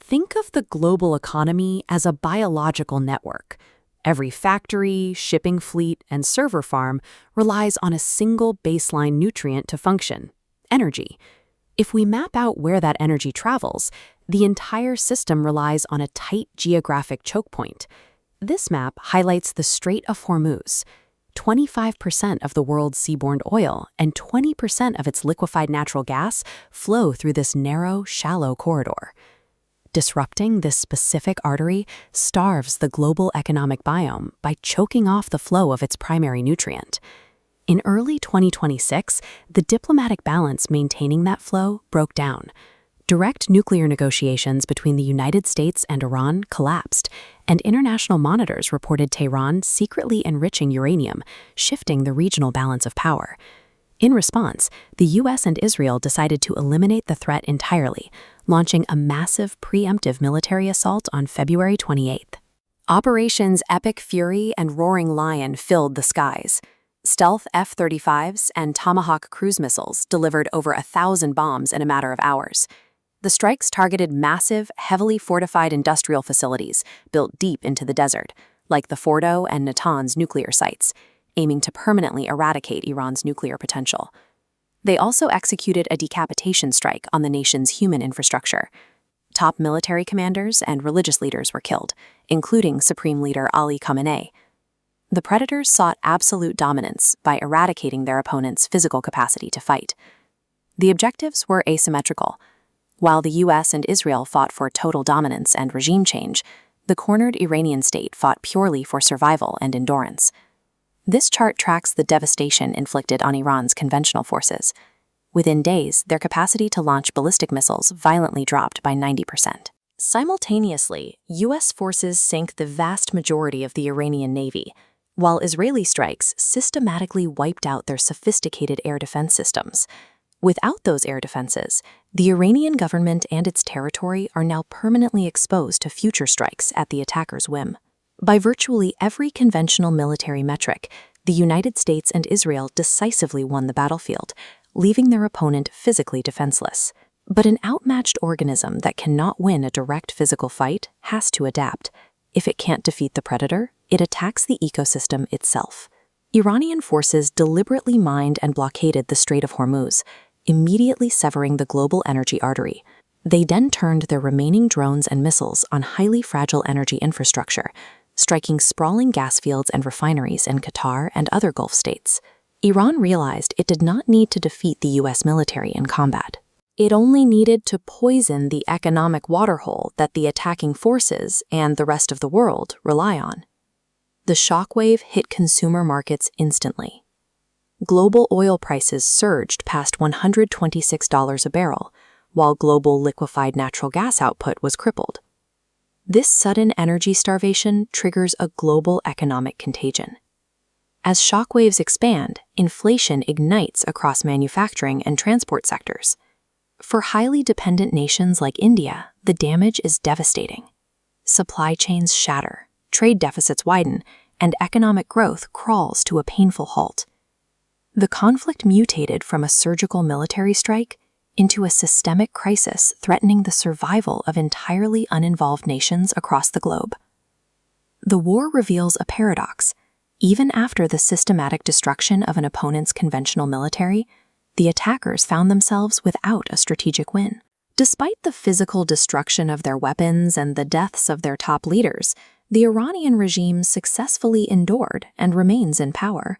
Think of the global economy as a biological network. Every factory, shipping fleet, and server farm relies on a single baseline nutrient to function: energy. If we map out where that energy travels, the entire system relies on a tight geographic choke point. This map highlights the Strait of Hormuz. 25% of the world's seaborne oil and 20% of its liquefied natural gas flow through this narrow, shallow corridor. Disrupting this specific artery starves the global economic biome by choking off the flow of its primary nutrient. In early 2026, the diplomatic balance maintaining that flow broke down. Direct nuclear negotiations between the United States and Iran collapsed, and international monitors reported Tehran secretly enriching uranium, shifting the regional balance of power. In response, the US and Israel decided to eliminate the threat entirely, launching a massive preemptive military assault on February 28th. Operations Epic Fury and Roaring Lion filled the skies. Stealth F-35s and Tomahawk cruise missiles delivered over 1,000 bombs in a matter of hours. The strikes targeted massive, heavily fortified industrial facilities built deep into the desert, like the Fordo and Natanz nuclear sites, aiming to permanently eradicate Iran's nuclear potential. They also executed a decapitation strike on the nation's human infrastructure. Top military commanders and religious leaders were killed, including Supreme Leader Ali Khamenei. The predators sought absolute dominance by eradicating their opponent's physical capacity to fight. The objectives were asymmetrical. While the US and Israel fought for total dominance and regime change, the cornered Iranian state fought purely for survival and endurance. This chart tracks the devastation inflicted on Iran's conventional forces. Within days, their capacity to launch ballistic missiles violently dropped by 90%. Simultaneously, US forces sank the vast majority of the Iranian Navy, while Israeli strikes systematically wiped out their sophisticated air defense systems. Without those air defenses, the Iranian government and its territory are now permanently exposed to future strikes at the attacker's whim. By virtually every conventional military metric, the United States and Israel decisively won the battlefield, leaving their opponent physically defenseless. But an outmatched organism that cannot win a direct physical fight has to adapt. If it can't defeat the predator, it attacks the ecosystem itself. Iranian forces deliberately mined and blockaded the Strait of Hormuz, immediately severing the global energy artery. They then turned their remaining drones and missiles on highly fragile energy infrastructure, striking sprawling gas fields and refineries in Qatar and other Gulf states. Iran realized it did not need to defeat the US military in combat. It only needed to poison the economic waterhole that the attacking forces and the rest of the world rely on. The shockwave hit consumer markets instantly. Global oil prices surged past $126 a barrel, while global liquefied natural gas output was crippled. This sudden energy starvation triggers a global economic contagion. As shockwaves expand, inflation ignites across manufacturing and transport sectors. For highly dependent nations like India, the damage is devastating. Supply chains shatter, trade deficits widen, and economic growth crawls to a painful halt. The conflict mutated from a surgical military strike into a systemic crisis threatening the survival of entirely uninvolved nations across the globe. The war reveals a paradox. Even after the systematic destruction of an opponent's conventional military, the attackers found themselves without a strategic win. Despite the physical destruction of their weapons and the deaths of their top leaders, the Iranian regime successfully endured and remains in power.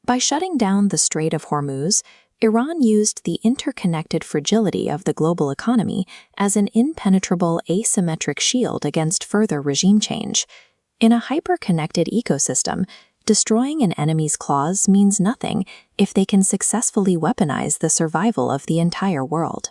By shutting down the Strait of Hormuz, Iran used the interconnected fragility of the global economy as an impenetrable asymmetric shield against further regime change. In a hyper-connected ecosystem, destroying an enemy's claws means nothing if they can successfully weaponize the survival of the entire world.